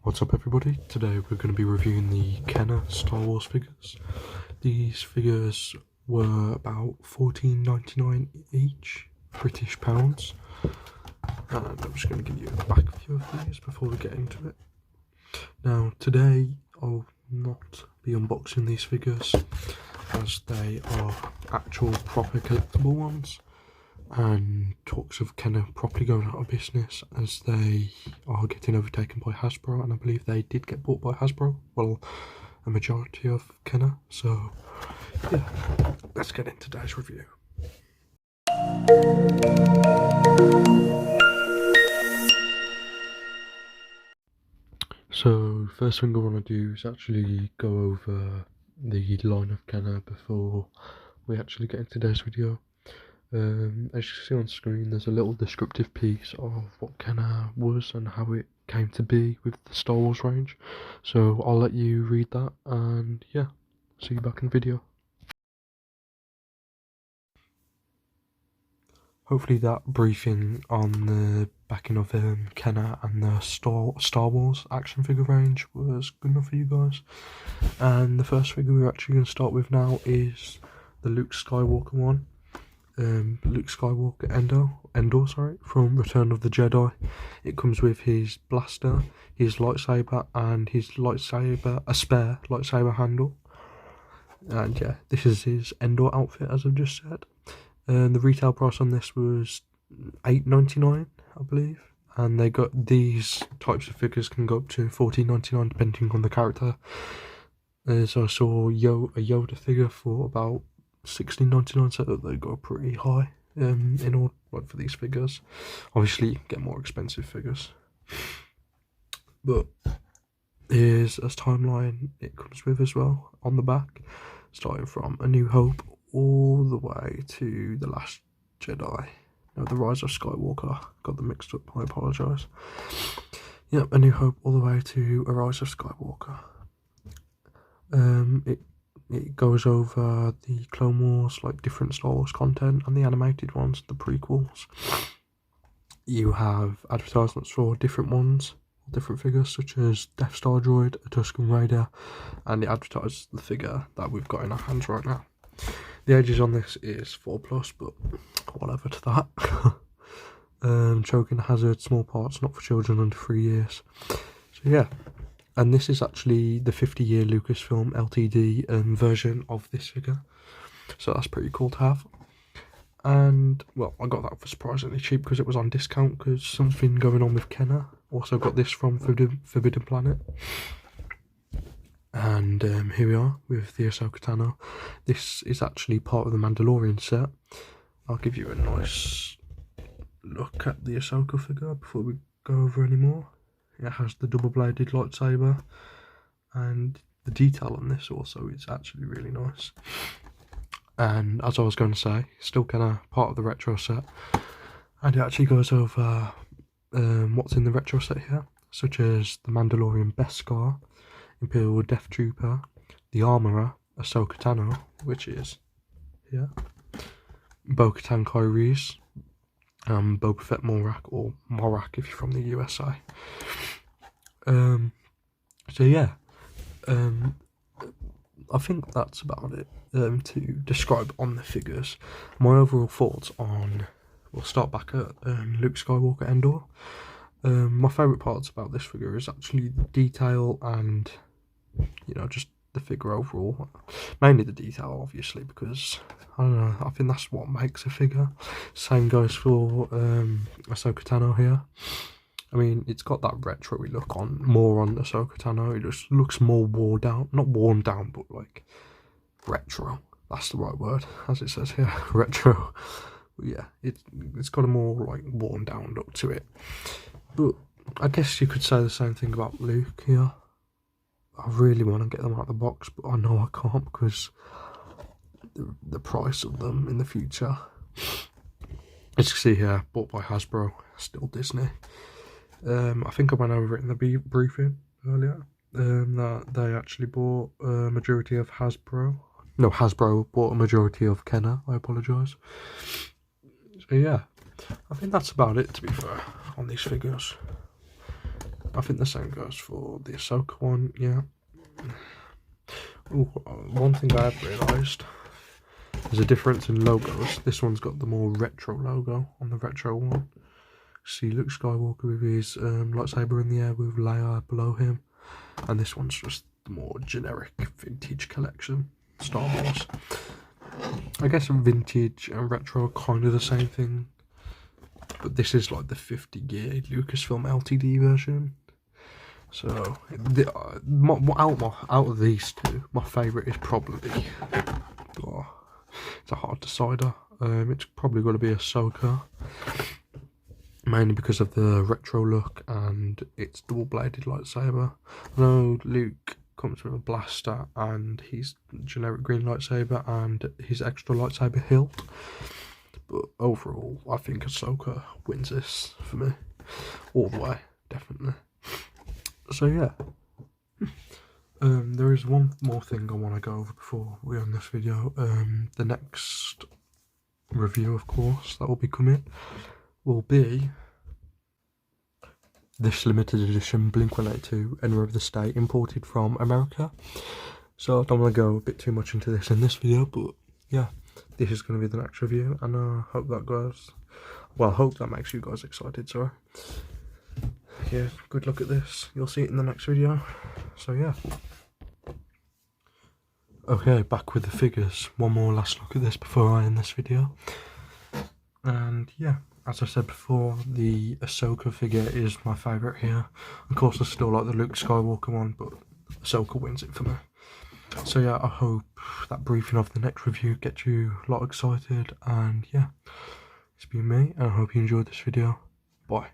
What's up everybody? Today we're going to be reviewing the Kenner Star Wars figures. These figures were about $14.99 each, British pounds. And I'm just going to give you a back view of these before we get into it. Now today I'll not be unboxing these figures as they are actual proper collectible ones, and talks of Kenner properly going out of business as they are getting overtaken by Hasbro, and I believe they did get bought by Hasbro, well, a majority of Kenner. So yeah, let's get into today's review. So first thing I want to do is actually go over the line of Kenner before we actually get into today's video. As you can see on screen, there's a little descriptive piece of what Kenner was and how it came to be with the Star Wars range. So I'll let you read that, and yeah, see you back in the video. Hopefully that briefing on the backing of Kenner and the Star Wars action figure range was good enough for you guys. And the first figure we're actually going to start with now is the Luke Skywalker one. Luke Skywalker Endor, from Return of the Jedi. It comes with his blaster, his lightsaber, and his a spare lightsaber handle. And yeah, this is his Endor outfit, as I've just said. The retail price on this was $8.99, I believe. And they got these types of figures can go up to $14.99 depending on the character. So I saw a Yoda figure for about $16.99, so that they go pretty high in order, like, for these figures. Obviously you can get more expensive figures, but here's a timeline it comes with as well on the back, starting from A New Hope all the way to The Last Jedi. No, The Rise of Skywalker, got them mixed up, I apologise. Yep, A New Hope all the way to A Rise of Skywalker. It goes over the Clone Wars, like different Star Wars content, and the animated ones, the prequels. You have advertisements for different ones, different figures, such as Death Star Droid, a Tusken Raider, and it advertises the figure that we've got in our hands right now. The ages on this is 4+, but whatever to that. Choking hazard, small parts, not for children under 3 years. So yeah. And this is actually the 50-year Lucasfilm LTD version of this figure. So that's pretty cool to have. And, well, I got that for surprisingly cheap because it was on discount, because something going on with Kenner. Also got this from Forbidden Planet. And here we are with the Ahsoka Tano. This is actually part of the Mandalorian set. I'll give you a nice look at the Ahsoka figure before we go over any more. It has the double-bladed lightsaber, and the detail on this also is actually really nice. And as I was going to say, still kind of part of the retro set, and it actually goes over what's in the retro set here, such as the Mandalorian Beskar, Imperial Death Trooper, the Armourer, Ahsoka Tano, which is here, Bo-Katan Kyries, Boba Fett Morak, or Morak if you're from the USA. So yeah, I think that's about it to describe on the figures. My overall thoughts on, we'll start back at Luke Skywalker Endor. My favourite parts about this figure is actually the detail and, you know, just the figure overall. Mainly the detail, obviously, because I don't know, I think that's what makes a figure. Same goes for Ahsoka Tano here. I mean, it's got that retro-y look on, more on Ahsoka Tano. It just looks more worn down, not worn down, but like retro. That's the right word, as it says here, retro. But yeah, it's got a more like worn down look to it. But I guess you could say the same thing about Luke here. I really want to get them out of the box, but I know I can't because the price of them in the future. As you can see here, bought by Hasbro, still Disney. I think I went over it in the briefing earlier, that they actually bought a majority of Hasbro. No, Hasbro bought a majority of Kenner, I apologise. So yeah, I think that's about it, to be fair, on these figures. I think the same goes for the Ahsoka one, yeah. Ooh, one thing I have realised, there's a difference in logos. This one's got the more retro logo on the retro one. See Luke Skywalker with his lightsaber in the air with Leia below him. And this one's just the more generic vintage collection, Star Wars. I guess vintage and retro are kind of the same thing. But this is like the 50 gear Lucasfilm LTD version. So, out of these two, my favourite is probably, it's a hard decider. It's probably going to be Ahsoka, mainly because of the retro look and its double-bladed lightsaber. I know Luke comes with a blaster and his generic green lightsaber and his extra lightsaber hilt. But overall, I think Ahsoka wins this for me, all the way, definitely. So yeah, there is one more thing I want to go over before we end this video. The next review, of course, that will be coming, will be this limited edition Blink-182 Enemy of the State, imported from America. So I don't want to go a bit too much into this in this video, but yeah, this is going to be the next review, and I hope that goes, well, I hope that makes you guys excited, sorry. Yeah, good look at this. You'll see it in the next video. So yeah. Okay, back with the figures. One more last look at this before I end this video. And yeah, as I said before, the Ahsoka figure is my favourite here. Of course, I still like the Luke Skywalker one, but Ahsoka wins it for me. So yeah, I hope that briefing of the next review gets you a lot excited. And yeah, it's been me, and I hope you enjoyed this video. Bye.